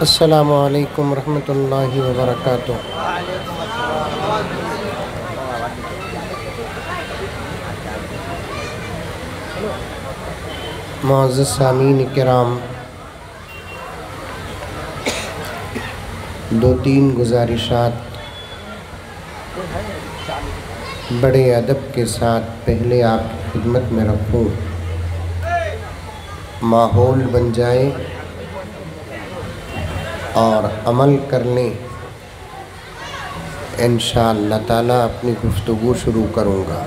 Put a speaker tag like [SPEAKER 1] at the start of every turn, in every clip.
[SPEAKER 1] السلام علیکم ورحمۃ اللہ وبرکاتہ۔ معزز سامعین کرام، دو تین گزارشات بڑے ادب کے ساتھ پہلے آپ کی خدمت میں رکھوں، ماحول بن جائے اور عمل کر لیں۔ انشاءاللہ تعالیٰ اپنی گفتگو شروع کروں گا۔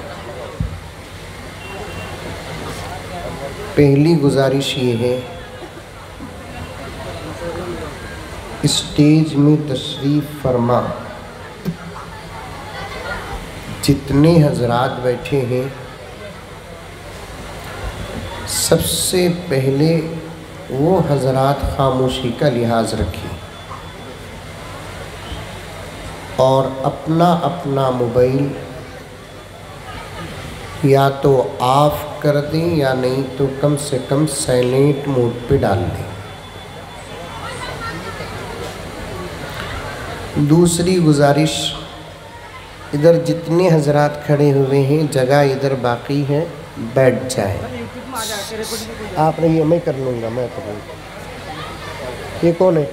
[SPEAKER 1] پہلی گزارش یہ ہے، اسٹیج میں تشریف فرما جتنے حضرات بیٹھے ہیں، سب سے پہلے وہ حضرات خاموشی کا لحاظ رکھیں اور اپنا اپنا موبائل یا تو آف کر دیں یا نہیں تو کم سے کم سائلنٹ موڈ پہ ڈال دیں۔ دوسری گزارش، ادھر جتنے حضرات کھڑے ہوئے ہیں جگہ ادھر باقی ہے، بیٹھ جائیں۔ آپ رہیے، میں کر لوں گا، میں کروں گا۔ یہ کون ہے؟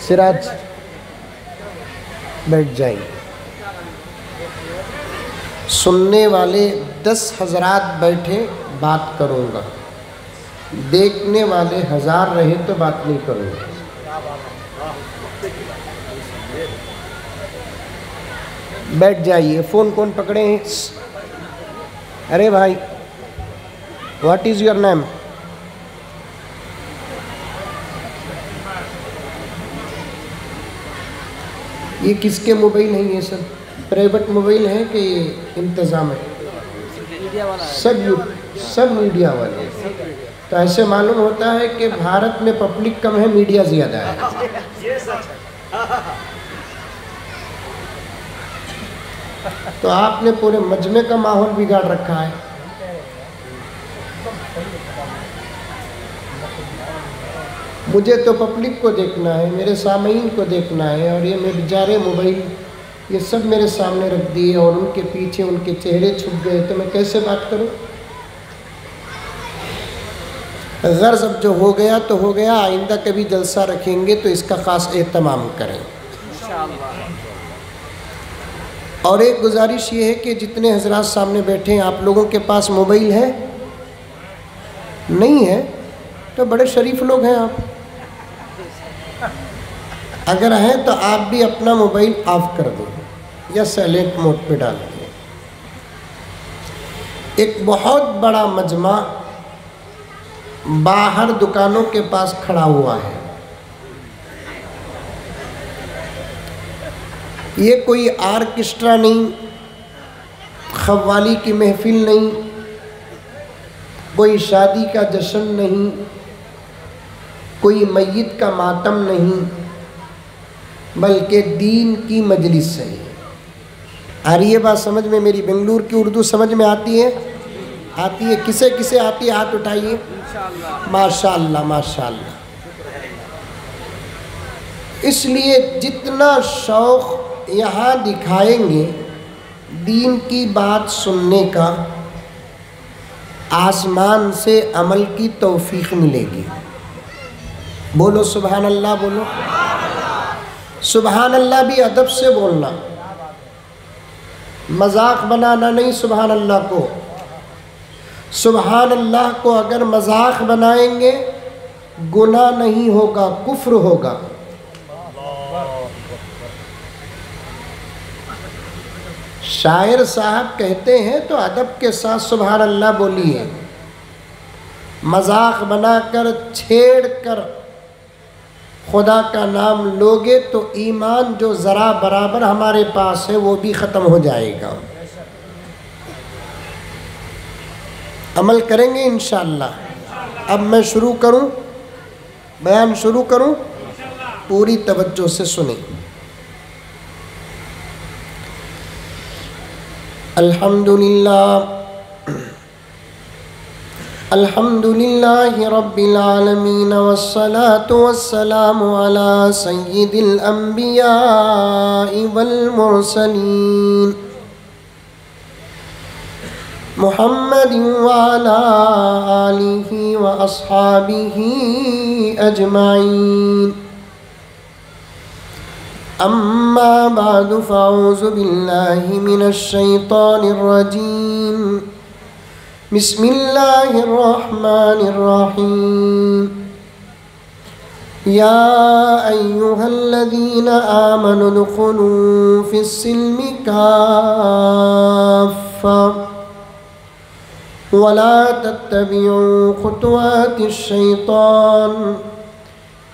[SPEAKER 1] سراج، بیٹھ جائیں۔ سننے والے 10 حضرات بیٹھے، بات کروں گا۔ دیکھنے والے 1000 رہے تو بات نہیں کروں گا۔ بیٹھ جائیے۔ فون کون پکڑے ہیں؟ ارے بھائی، واٹ از یور نیم؟ یہ کس کے موبائل ہیں؟ یہ سب پرائیویٹ موبائل ہیں کہ یہ انتظام ہے؟ سب میڈیا والے۔ تو ایسے معلوم ہوتا ہے کہ بھارت میں پبلک کم ہے، میڈیا زیادہ ہے۔ تو آپ نے پورے مجمع کا ماحول بگاڑ رکھا ہے۔ مجھے تو پبلک کو دیکھنا ہے، میرے سامعین کو دیکھنا ہے، اور یہ میں بیچارے موبائل یہ سب میرے سامنے رکھ دیے اور ان کے پیچھے ان کے چہرے چھپ گئے، تو میں کیسے بات کروں؟ غرض اب جو ہو گیا تو ہو گیا، آئندہ کبھی جلسہ رکھیں گے تو اس کا خاص اہتمام کریں۔ اور ایک گزارش یہ ہے کہ جتنے حضرات سامنے بیٹھے ہیں، آپ لوگوں کے پاس موبائل ہے؟ نہیں ہے تو بڑے شریف لوگ ہیں آپ۔ اگر ہیں تو آپ بھی اپنا موبائل آف کر دیں یا سائلنٹ موڈ پہ ڈال دیں۔ ایک بہت بڑا مجمع باہر دکانوں کے پاس کھڑا ہوا ہے۔ یہ کوئی آرکسٹرا نہیں، قوالی کی محفل نہیں، کوئی شادی کا جشن نہیں، کوئی میت کا ماتم نہیں، بلکہ دین کی مجلس ہے۔ آ رہی ہے بات سمجھ میں؟ میری بنگلور کی اردو سمجھ میں آتی ہے؟ آتی ہے؟ کسے کسے آتی ہے ہاتھ اٹھائیے۔ ماشاءاللہ ماشاءاللہ۔ اس لیے جتنا شوق یہاں دکھائیں گے دین کی بات سننے کا، آسمان سے عمل کی توفیق ملے گی۔ بولو سبحان اللہ، بولو سبحان اللہ۔ بھی ادب سے بولنا، مذاق بنانا نہیں سبحان اللہ کو۔ سبحان اللہ کو اگر مذاق بنائیں گے گناہ نہیں ہوگا، کفر ہوگا۔ شاعر صاحب کہتے ہیں تو ادب کے ساتھ سبحان اللہ بولیے، مذاق بنا کر چھیڑ کر خدا کا نام لوگے تو ایمان جو ذرا برابر ہمارے پاس ہے وہ بھی ختم ہو جائے گا. عمل کریں گے انشاءاللہ. اب میں شروع کروں، بیان شروع کروں، پوری توجہ سے سنیں. الحمدللہ رب العالمین والصلاة والسلام علی سید الانبیاء والمرسلین محمد وعلى آلہ واصحابہ اجمعین. اما بعد فاعوذ باللہ من الشیطان الرجیم. بسم اللہ الرحمن الرحیم. یا ایہا الذین آمنوا ادخلوا فی السلم کافہ ولا تتبعوا خطوات الشیطان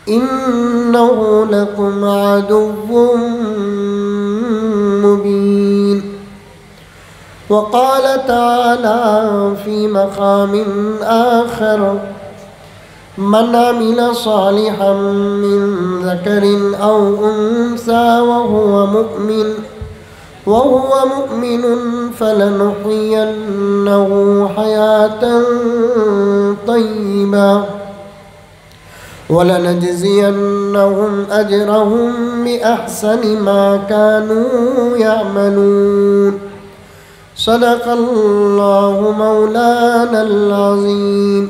[SPEAKER 1] انہ لکم عدو مبین. وقال تعالى في مقام آخر من عمل صالحا من ذكر أو أنثى وهو مؤمن فلنحيينه حياة طيبة ولنجزينهم أجرهم بأحسن ما كانوا يعملون. صدق اللہ مولانا العظیم.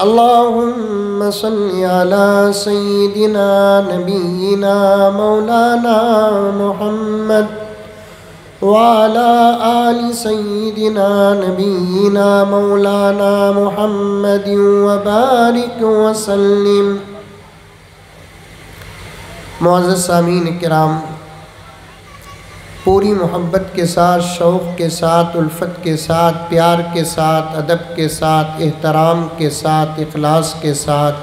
[SPEAKER 1] اللہم صل علی سیدنا نبینا مولانا محمد وعلى آل سیدنا نبینا مولانا محمد وبارک وسلم. معزز سامعین کرام، پوری محبت کے ساتھ، شوق کے ساتھ، الفت کے ساتھ، پیار کے ساتھ، ادب کے ساتھ، احترام کے ساتھ، اخلاص کے ساتھ،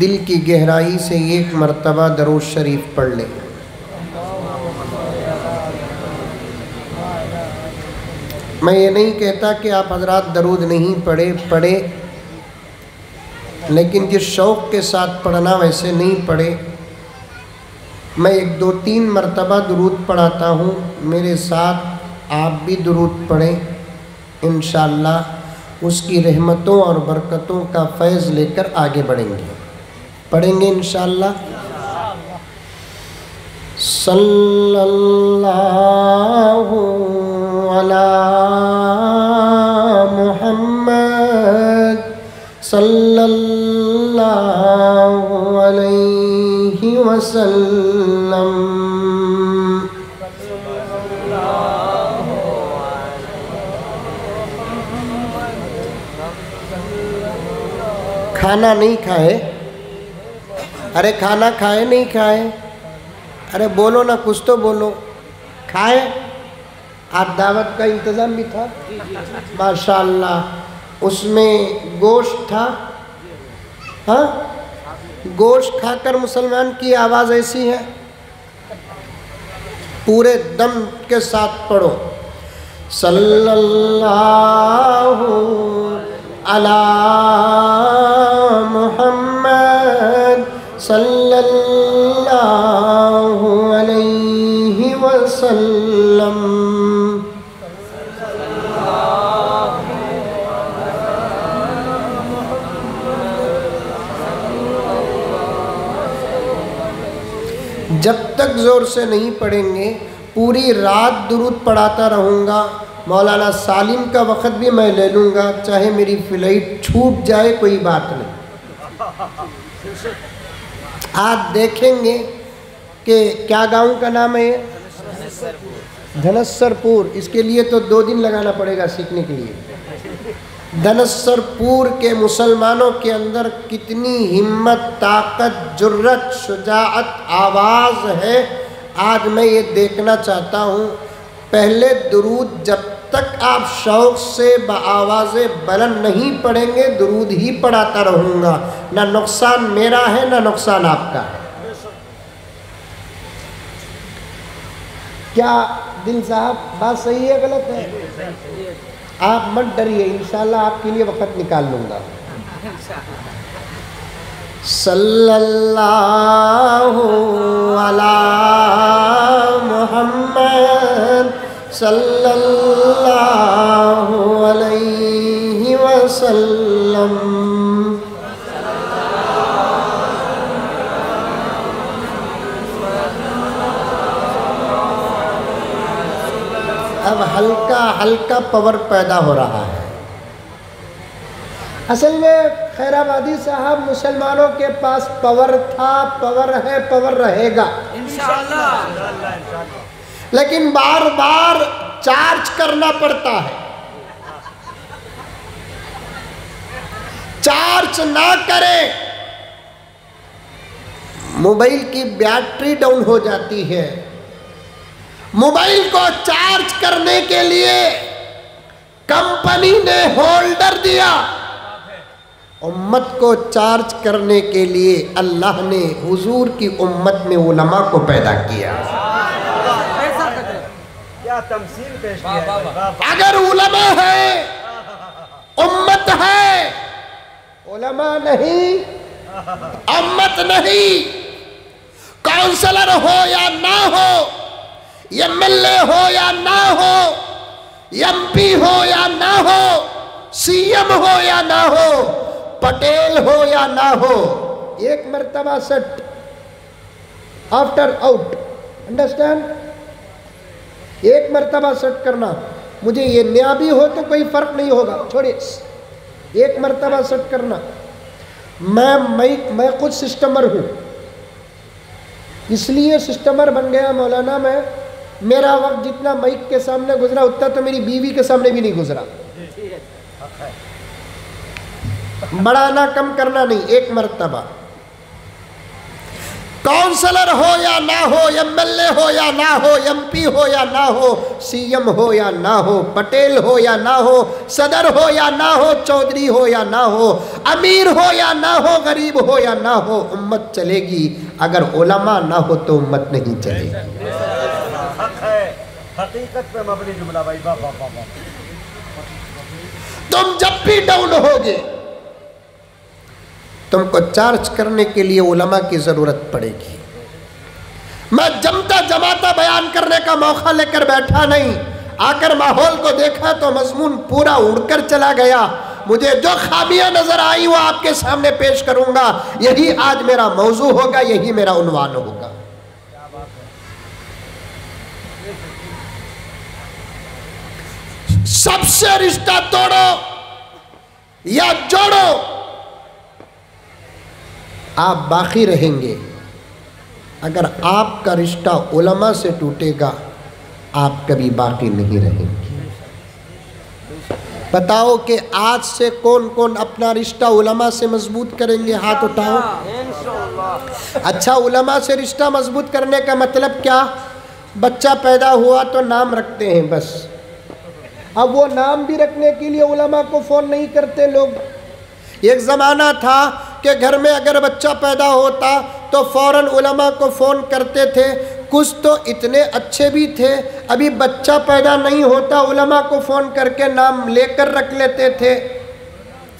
[SPEAKER 1] دل کی گہرائی سے ایک مرتبہ درود شریف پڑھ لیں. میں یہ نہیں کہتا کہ آپ حضرات درود نہیں پڑھے، لیکن جس شوق کے ساتھ پڑھنا ویسے نہیں پڑھے. میں 1-2-3 مرتبہ درود پڑھاتا ہوں، میرے ساتھ آپ بھی درود پڑھیں. انشاءاللہ اس کی رحمتوں اور برکتوں کا فیض لے کر آگے بڑھیں گے. پڑھیں گے انشاءاللہ. صلی اللہ علی محمد صلی اللہ علیہ وسلم. کھانا نہیں کھائے؟ ارے کھانا کھائے نہیں کھائے؟ ارے بولو نا، کچھ تو بولو. کھائے؟ آج دعوت کا انتظام بھی تھا ماشاءاللہ. اس میں گوشت تھا. ہاں، گوشت کھا کر مسلمان کی آواز ایسی ہے. پورے دم کے ساتھ پڑھو. صلی اللہ علی محمد صلی اللہ علیہ وسلم. جب تک زور سے نہیں پڑھیں گے پوری رات درود پڑھاتا رہوں گا. مولانا سالم کا وقت بھی میں لے لوں گا، چاہے میری فلائٹ چھوٹ جائے کوئی بات نہیں. آج دیکھیں گے کہ کیا گاؤں کا نام ہے؟ دھنسر پور. اس کے لیے تو 2 دن لگانا پڑے گا سیکھنے کے لیے. دھنسر پور کے مسلمانوں کے اندر کتنی ہمت، طاقت، جرت، شجاعت، آواز ہے، آج میں یہ دیکھنا چاہتا ہوں. پہلے درود جب تک آپ شوق سے بآواز بلند نہیں پڑھیں گے درود ہی پڑھاتا رہوں گا، نہ نقصان میرا ہے نہ نقصان آپ کا ہے۔ کیا دل صاحب بات صحیح ہے غلط ہے؟ آپ مت ڈریے، انشاءاللہ آپ کے لیے وقت نکال لوں گا۔ صلی اللہ علی محمد صلی اللہ علیہ وسلم۔ اب ہلکا ہلکا پاور پیدا ہو رہا ہے۔ اصل میں خیر آبادی صاحب مسلمانوں کے پاس پاور تھا، پاور ہے، پاور رہے گا انشاءاللہ، لیکن بار بار چارج کرنا پڑتا ہے۔ چارج نہ کریں موبائل کی بیٹری ڈاؤن ہو جاتی ہے۔ موبائل کو چارج کرنے کے لیے کمپنی نے ہولڈر دیا، امت کو چارج کرنے کے لیے اللہ نے حضور کی امت میں علماء کو پیدا کیا۔ اگر علماء ہے، امت ہے، علماء نہیں، امت نہیں، کونسلر ہو یا نہ ہو، ایم ایل اے ہو یا نہ ہو، ایم پی ہو یا نہ ہو، سی ایم ہو یا نہ ہو، پٹیل ہو یا نہ ہو، ایک مرتبہ سٹ آفٹر آؤٹ، انڈرسٹینڈ؟ ایک مرتبہ سٹ کرنا، مجھے یہ نیا بھی ہو تو کوئی فرق نہیں ہوگا، چھوڑیے، ایک مرتبہ سٹ کرنا۔ میں خود سسٹمر ہوں، اس لیے سسٹمر بن گیا مولانا میں، میرا وقت جتنا مائک کے سامنے گزرا اتنا تو میری بیوی کے سامنے بھی نہیں گزرا۔ بڑھانا کم کرنا نہیں، ایک مرتبہ۔ کونسلر ہو یا نہ ہو، ایم ایل اے ہو یا نہ ہو، ایم پی ہو یا نہ ہو، سی ایم ہو یا نہ ہو، پٹیل ہو یا نہ ہو، صدر ہو یا نہ ہو، چودھری ہو یا نہ ہو، امیر ہو یا نہ ہو، غریب ہو یا نہ ہو، امت چلے گی۔ اگر علماء نہ ہو تو امت نہیں چلے گی۔
[SPEAKER 2] حقیقت پہ مبنی جملہ بھائی،
[SPEAKER 1] تم جب بھی ڈاؤن ہوگے تم کو چارج کرنے کے لیے علماء کی ضرورت پڑے گی۔ میں جمتا جماتا بیان کرنے کا موقع لے کر بیٹھا نہیں، آ کر ماحول کو دیکھا تو مضمون پورا اڑ کر چلا گیا۔ مجھے جو خامیاں نظر آئی وہ آپ کے سامنے پیش کروں گا، یہی آج میرا موضوع ہوگا، یہی میرا عنوان ہوگا۔ سب سے رشتہ توڑو یا جوڑو، آپ باقی رہیں گے۔ اگر آپ کا رشتہ علماء سے ٹوٹے گا آپ کبھی باقی نہیں رہیں گے۔ بتاؤ کہ آج سے کون کون اپنا رشتہ علماء سے مضبوط کریں گے؟ ہاتھ اٹھاؤ۔ اچھا، علماء سے رشتہ مضبوط کرنے کا مطلب کیا؟ بچہ پیدا ہوا تو نام رکھتے ہیں بس۔ اب وہ نام بھی رکھنے کے لیے علماء کو فون نہیں کرتے لوگ۔ ایک زمانہ تھا کہ گھر میں اگر بچہ پیدا ہوتا تو فوراً علماء کو فون کرتے تھے۔ کچھ تو اتنے اچھے بھی تھے، ابھی بچہ پیدا نہیں ہوتا علماء کو فون کر کے نام لے کر رکھ لیتے تھے۔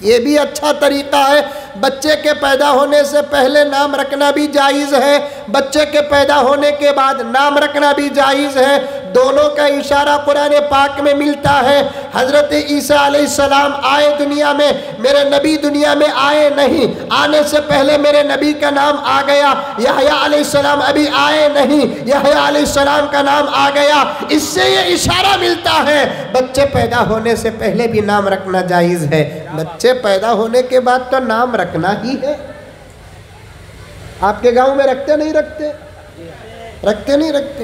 [SPEAKER 1] یہ بھی اچھا طریقہ ہے، بچے کے پیدا ہونے سے پہلے نام رکھنا بھی جائز ہے، بچے کے پیدا ہونے کے بعد نام رکھنا بھی جائز ہے۔ دونوں کا اشارہ قرآن پاک میں ملتا ہے۔ حضرت عیسیٰ علیہ السلام آئے دنیا میں، میرے نبی دنیا میں آئے نہیں، آنے سے پہلے میرے نبی کا نام آ گیا۔ یحییٰ علیہ السلام ابھی آئے نہیں، یحییٰ علیہ السلام کا نام آ گیا۔ اس سے یہ اشارہ ملتا ہے بچے پیدا ہونے سے پہلے بھی نام رکھنا جائز ہے، بچے پیدا ہونے کے بعد تو نام رکھنا ہی ہے۔ آپ کے گاؤں میں رکھتے نہیں رکھتے؟ رکھتے نہیں رکھتے؟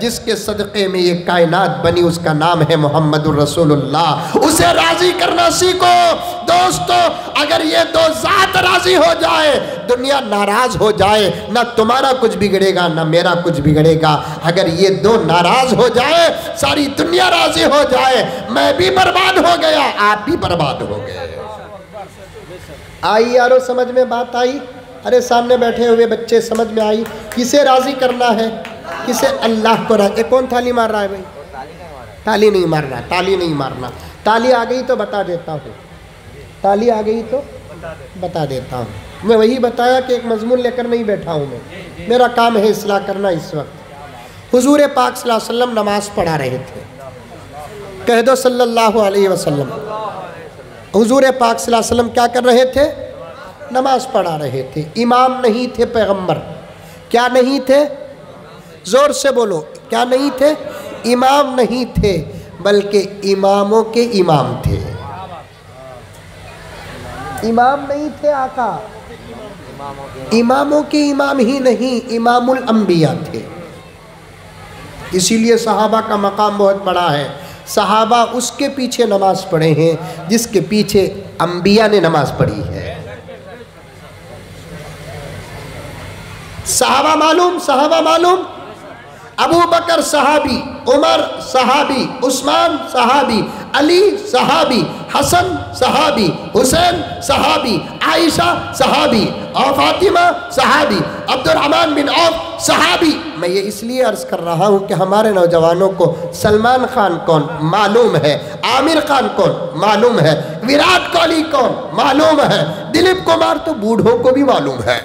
[SPEAKER 1] جس کے صدقے میں یہ کائنات بنی، اس کا نام ہے محمد الرسول اللہ۔ اسے راضی کرنا سیکھو دوستو۔ اگر یہ دو ذات راضی ہو جائے، دنیا ناراض ہو جائے، نہ تمہارا کچھ بگڑے گا نہ میرا کچھ بگڑے گا۔ اگر یہ دو ناراض ہو جائے، ساری دنیا راضی ہو جائے، میں بھی برباد ہو گیا، آپ بھی برباد ہو گئے۔ آئی یارو سمجھ میں بات آئی؟ ارے سامنے بیٹھے ہوئے بچے سمجھ میں آئی؟ کسے راضی کرنا ہے؟ کسے؟ اللہ کو راضی۔ کون تالی مار رہا ہے بھائی؟ تالی نہیں مارنا، تالی نہیں مارنا۔ تالی آ گئی تو بتا دیتا ہوں، تالی آ گئی تو بتا دیتا ہوں۔ میں وہی بتایا کہ ایک مضمون لے کر نہیں بیٹھا ہوں میں، میرا کام ہے اصلاح کرنا اس وقت۔ حضور پاک صلی اللہ علیہ وسلم نماز پڑھا رہے تھے، کہہ دو صلی اللہ علیہ وسلم۔ حضور پاک صلی اللہ علیہ وسلم کیا کر رہے تھے؟ نماز پڑھا رہے تھے۔ امام نہیں تھے پیغمبر، کیا نہیں تھے؟ زور سے بولو، کیا نہیں تھے؟ امام نہیں تھے، بلکہ اماموں کے امام تھے۔ امام نہیں تھے آقا، اماموں کے امام ہی نہیں، امام الانبیاء تھے۔ اسی لیے صحابہ کا مقام بہت بڑا ہے۔ صحابہ اس کے پیچھے نماز پڑھے ہیں جس کے پیچھے انبیاء نے نماز پڑھی ہے۔ صحابہ معلوم، صحابہ معلوم، ابو بکر صحابی، عمر صحابی، عثمان صحابی، علی صحابی، حسن صحابی، حسین صحابی، عائشہ صحابی، اور فاطمہ صحابی، عبد الرحمن بن عوف صحابی۔ میں یہ اس لیے عرض کر رہا ہوں کہ ہمارے نوجوانوں کو سلمان خان کون معلوم ہے، عامر خان کون معلوم ہے، وراٹ کوہلی کون معلوم ہے، دلیپ کمار تو بوڑھوں کو بھی معلوم ہے۔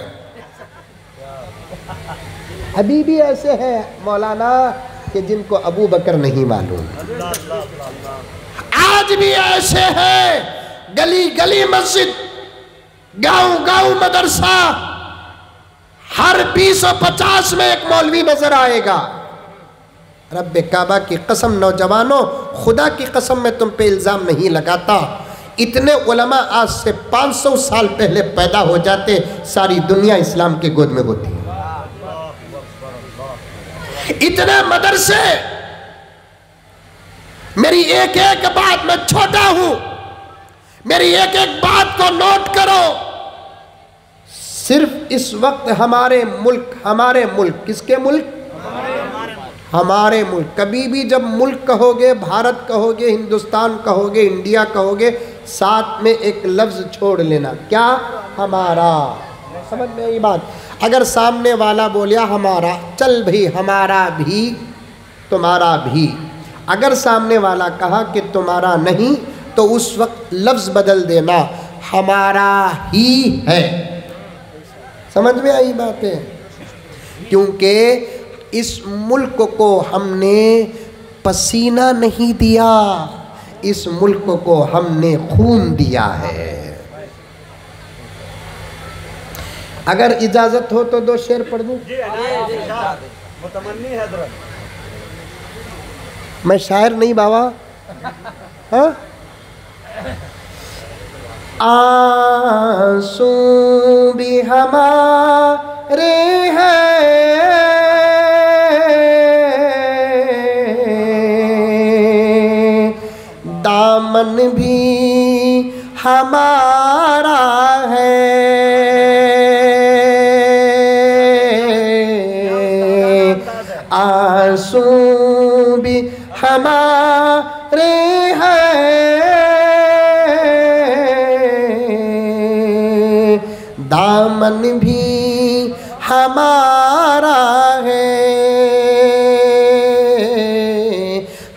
[SPEAKER 1] ابھی بھی ایسے ہیں مولانا کہ جن کو ابو بکر نہیں معلوم، آج بھی ایسے ہیں، گلی گلی مسجد، گاؤں گاؤں مدرسہ، ہر 20 و 50 میں ایک مولوی نظر آئے گا۔ رب کعبہ کی قسم نوجوانوں، خدا کی قسم میں تم پہ الزام نہیں لگاتا، اتنے علماء آج سے 500 سال پہلے پیدا ہو جاتے، ساری دنیا اسلام کے گود میں ہوتی۔ اتنے مدرسے، میری ایک ایک بات، میں چھوٹا ہوں، میری ایک ایک بات کو نوٹ کرو۔ صرف اس وقت ہمارے ملک، کس کے ملک؟ ہمارے ملک۔ کبھی بھی جب ملک کہو گے، بھارت کہو گے، ہندوستان کہو گے، انڈیا کہو گے، ساتھ میں ایک لفظ چھوڑ لینا، کیا؟ ہمارا۔ سمجھ میں یہ بات؟ اگر سامنے والا بولیا ہمارا، چل بھئی ہمارا بھی، تمہارا بھی۔ اگر سامنے والا کہا کہ تمہارا نہیں، تو اس وقت لفظ بدل دینا، ہمارا ہی ہے۔ سمجھ میں آئی باتیں؟ کیونکہ اس ملک کو ہم نے پسینہ نہیں دیا، اس ملک کو ہم نے خون دیا ہے۔ اگر اجازت ہو تو 2 شعر پڑھ دوں؟ متمنی حضرت، میں شاعر نہیں بابا، ہاں؟ آنسو بھی ہمارے ہیں، دامن بھی ہمارا ہے، آنسو بھی ہمارے ہیں، دامن بھی ہمارا ہے،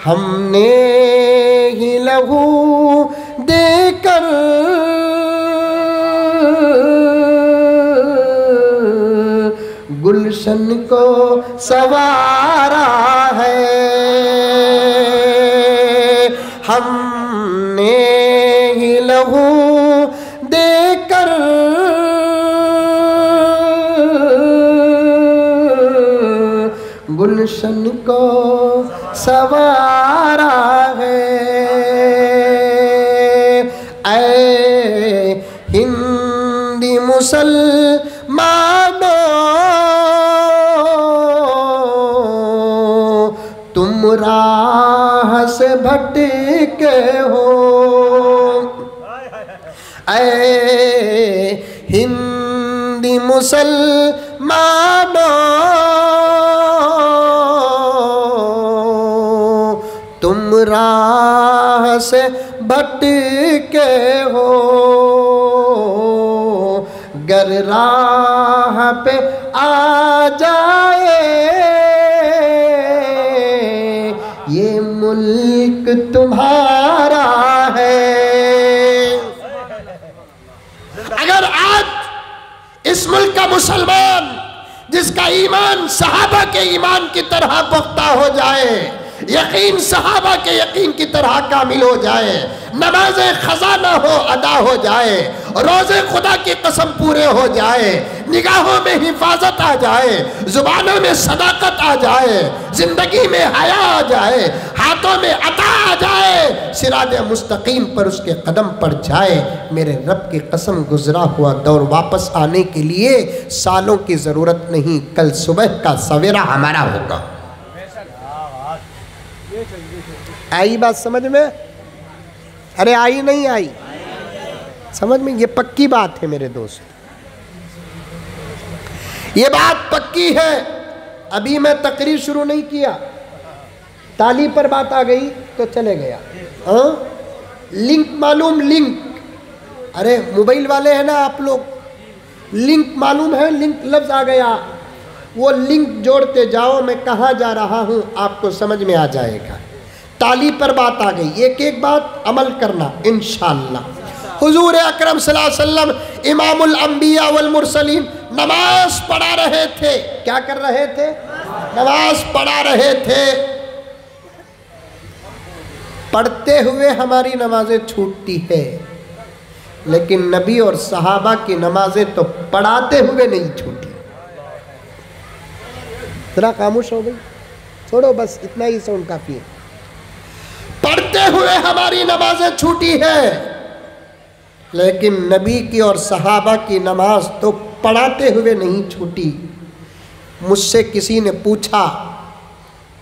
[SPEAKER 1] ہم نے ہی لہو دے کر گلشن کو سنوارا ہے، ہم نے ہی لہو دے کر گلشن کو سنوارا ہے۔ اے ہندی مسلمانوں، راہ سے بھٹکے ہو، اے ہندی مسلمانوں تم راہ سے بھٹکے ہو، گر راہ پہ آ جائے یہ ملک تمہارا ہے۔ اگر آج اس ملک کا مسلمان جس کا ایمان صحابہ کے ایمان کی طرح پختہ ہو جائے، یقین صحابہ کے یقین کی طرح کامل ہو جائے، نماز خزانہ ہو ادا ہو جائے، روزے خدا کی قسم پورے ہو جائے، نگاہوں میں حفاظت آ جائے، زبانوں میں صداقت آ جائے، زندگی میں حیا آ جائے، ہاتھوں میں عطا آ جائے، صراط مستقیم پر اس کے قدم پڑ جائے، میرے رب کی قسم گزرا ہوا دور واپس آنے کے لیے سالوں کی ضرورت نہیں، کل صبح کا سویرا ہمارا ہوگا۔ آئی بات سمجھ میں؟ ارے آئی نہیں آئی سمجھ میں؟ یہ پکی بات ہے میرے دوست، یہ بات پکی ہے۔ ابھی میں تقریر شروع نہیں کیا، تالی پر بات آ گئی تو چلے گیا۔ لنک معلوم؟ لنک، ارے موبائل والے ہیں نا آپ لوگ، لنک معلوم ہے؟ لنک لفظ آ گیا، وہ لنک جوڑتے جاؤ، میں کہاں جا رہا ہوں آپ کو سمجھ میں آ جائے گا۔ تالی پر بات آ گئی، ایک ایک بات عمل کرنا انشاءاللہ۔ حضور اکرم صلی اللہ علیہ وسلم امام الانبیاء والمرسلین نماز پڑھا رہے تھے۔ کیا کر رہے تھے؟ نماز پڑھا رہے تھے۔ پڑھتے ہوئے ہماری نمازیں چھوٹتی ہے، لیکن نبی اور صحابہ کی نمازیں تو پڑھاتے ہوئے نہیں چھوٹی۔ ذرا خاموش ہو گئی، چھوڑو بس اتنا ہی ساؤنڈ کافی ہے۔ پڑھتے ہوئے ہماری نمازیں چھوٹی ہے، لیکن نبی کی اور صحابہ کی نماز تو پڑھاتے ہوئے نہیں چھوٹی۔ مجھ سے کسی نے پوچھا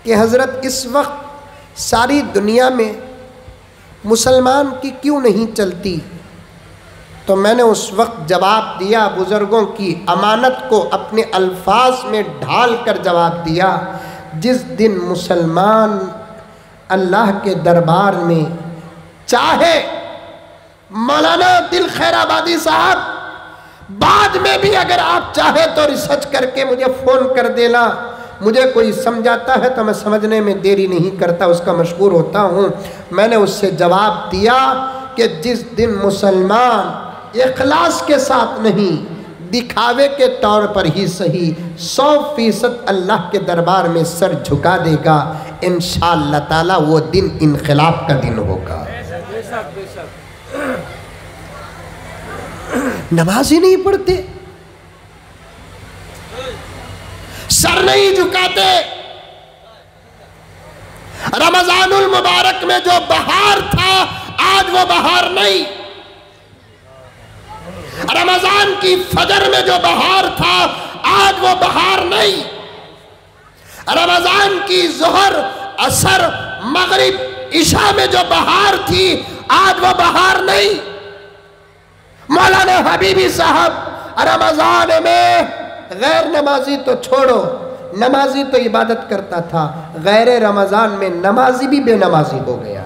[SPEAKER 1] کہ حضرت اس وقت ساری دنیا میں مسلمان کی کیوں نہیں چلتی؟ تو میں نے اس وقت جواب دیا، بزرگوں کی امانت کو اپنے الفاظ میں ڈھال کر جواب دیا، جس دن مسلمان اللہ کے دربار میں چاہے مولانا دل خیر آبادی صاحب بعد میں بھی اگر آپ چاہے تو ریسرچ کر کے مجھے فون کر دینا، مجھے کوئی سمجھاتا ہے تو میں سمجھنے میں دیری نہیں کرتا، اس کا مشکور ہوتا ہوں۔ میں نے اس سے جواب دیا کہ جس دن مسلمان اخلاص کے ساتھ نہیں، دکھاوے کے طور پر ہی صحیح 100% اللہ کے دربار میں سر جھکا دے گا، انشاءاللہ تعالی وہ دن انقلاب کا دن ہوگا۔ نماز ہی نہیں پڑھتے، سر نہیں جھکاتے۔ رمضان المبارک میں جو بہار تھا آج وہ بہار نہیں، رمضان کی فجر میں جو بہار تھا آج وہ بہار نہیں، رمضان کی ظہر عصر مغرب عشاء میں جو بہار تھی آج وہ بہار نہیں۔ مولانا حبیبی صاحب رمضان میں غیر نمازی تو چھوڑو، نمازی تو عبادت کرتا تھا، غیر رمضان میں نمازی بھی بے نمازی ہو گیا۔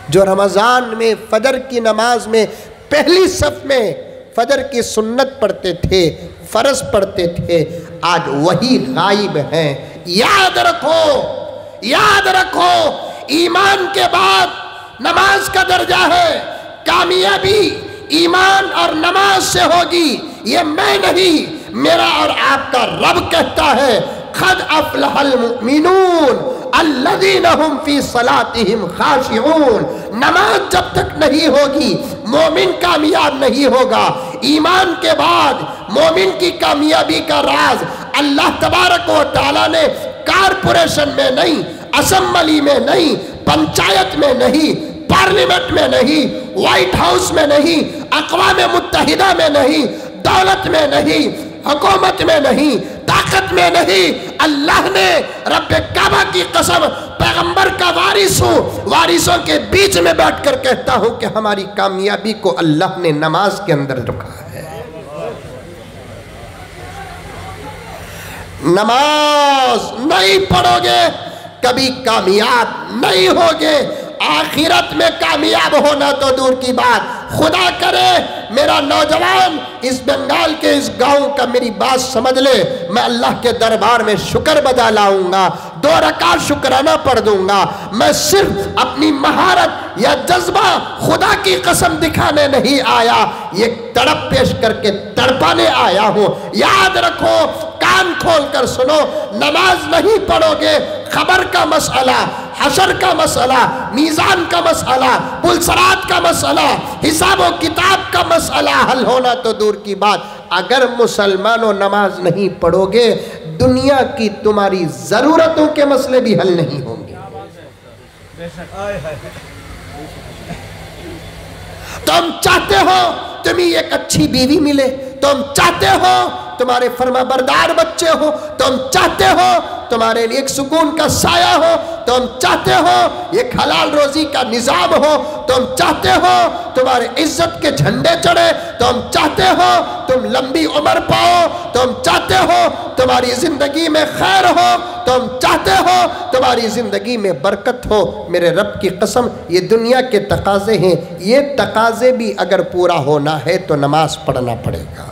[SPEAKER 1] جو رمضان میں فجر کی نماز میں پہلی صف میں فجر کی سنت پڑھتے تھے، فرض پڑھتے تھے، آج وہی غائب ہیں۔ یاد رکھو، یاد رکھو، ایمان کے بعد نماز کا درجہ ہے، کامیابی ایمان اور نماز سے ہوگی، یہ میں نہیں، میرا اور آپ کا رب کہتا ہے، قد افلح المؤمنون الذین هم فی صلاتهم خاشعون۔ نماز جب تک نہیں ہوگی مومن کامیاب نہیں ہوگا۔ ایمان کے بعد مومن کی کامیابی کا راز اللہ تبارک و تعالیٰ نے کارپوریشن میں نہیں، اسمبلی میں نہیں، پنچایت میں نہیں، پارلیمنٹ میں نہیں، وائٹ ہاؤس میں نہیں، اقوام متحدہ میں نہیں، دولت میں نہیں، حکومت میں نہیں، طاقت میں نہیں، اللہ نے رب کعبہ کی قسم پیغمبر کا وارث ہوں، وارثوں کے بیچ میں بیٹھ کر کہتا ہوں کہ ہماری کامیابی کو اللہ نے نماز کے اندر رکھا ہے۔ نماز نہیں پڑھو گے کبھی کامیاب نہیں ہوگے، آخرت میں کامیاب ہونا تو دور کی بات، خدا کرے میرا نوجوان اس بنگال کے اس گاؤں کا میری بات سمجھ لے، میں اللہ کے دربار میں شکر بجا لاؤں گا، 2 رکعت شکرانہ پڑھ دوں گا، میں صرف اپنی مہارت یا جذبہ خدا کی قسم دکھانے نہیں آیا، یہ تڑپ پیش کر کے تڑپانے آیا ہوں۔ یاد رکھو، کان کھول کر سنو، نماز نہیں پڑھو گے، خبر کا مسئلہ، حشر کا مسئلہ، میزان کا مسئلہ، پلسرات کا مسئلہ، حساب و کتاب کا مسئلہ حل ہونا تو دور کی بات، اگر مسلمانوں نماز نہیں پڑھو گے دنیا کی تمہاری ضرورتوں کے مسئلے بھی حل نہیں ہوں گے۔ تم چاہتے ہو تمہیں ایک اچھی بیوی ملے، تم چاہتے ہو تمہارے فرما بردار بچے ہو، تم چاہتے ہو تمہارے لیے ایک سکون کا سایہ ہو، تم چاہتے ہو ایک حلال روزی کا نظام ہو، تم چاہتے ہو تمہارے عزت کے جھنڈے چڑھے، تم چاہتے ہو تم لمبی عمر پاؤ، تم چاہتے ہو تمہاری زندگی میں خیر ہو، تم چاہتے ہو تمہاری زندگی میں برکت ہو، میرے رب کی قسم یہ دنیا کے تقاضے ہیں، یہ تقاضے بھی اگر پورا ہونا ہے تو نماز پڑھنا پڑے گا۔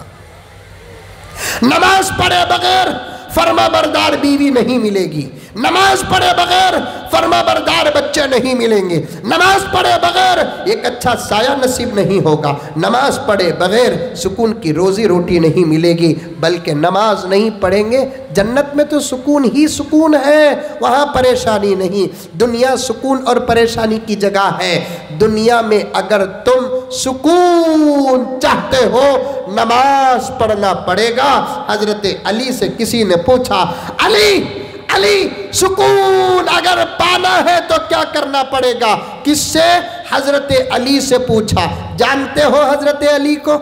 [SPEAKER 1] نماز پڑھے بغیر فرما بردار بیوی نہیں ملے گی، نماز پڑھے بغیر فرما بردار بچے نہیں ملیں گے، نماز پڑھے بغیر ایک اچھا سایہ نصیب نہیں ہوگا، نماز پڑھے بغیر سکون کی روزی روٹی نہیں ملے گی، بلکہ نماز نہیں پڑھیں گے جنت میں تو سکون ہی سکون ہے، وہاں پریشانی نہیں۔ دنیا سکون اور پریشانی کی جگہ ہے، دنیا میں اگر تم سکون چاہتے ہو نماز پڑھنا پڑے گا۔ حضرت علی سے کسی نے پوچھا، علی سکون اگر پانا ہے تو کیا کرنا پڑے گا؟ کس سے؟ حضرت علی سے پوچھا۔ جانتے ہو حضرت علی کو؟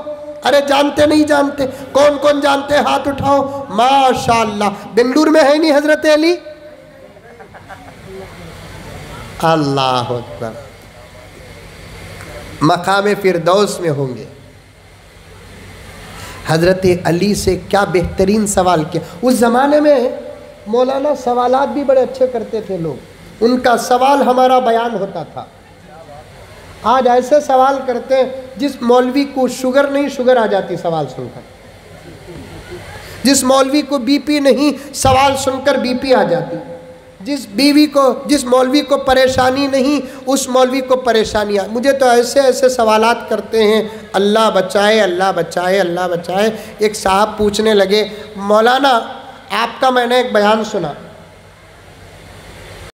[SPEAKER 1] ارے جانتے نہیں جانتے؟ کون کون جانتے؟ ہاتھ اٹھاؤ۔ ماشاءاللہ، بنگلور میں ہے نہیں حضرت علی؟ اللہ اکبر، مقام فردوس میں ہوں گے۔ حضرت علی سے کیا بہترین سوال کیا۔ اس زمانے میں مولانا سوالات بھی بڑے اچھے کرتے تھے لوگ، ان کا سوال ہمارا بیان ہوتا تھا۔ آج ایسے سوال کرتے ہیں جس مولوی کو شوگر نہیں، شوگر آ جاتی سوال سن کر، جس مولوی کو بی پی نہیں، سوال سن کر بی پی آ جاتی، جس مولوی کو پریشانی نہیں، اس مولوی کو پریشانی آتی۔ مجھے تو ایسے سوالات کرتے ہیں، اللہ بچائے اللہ بچائے اللہ بچائے۔ ایک صاحب پوچھنے لگے، مولانا آپ کا میں نے ایک بیان سنا،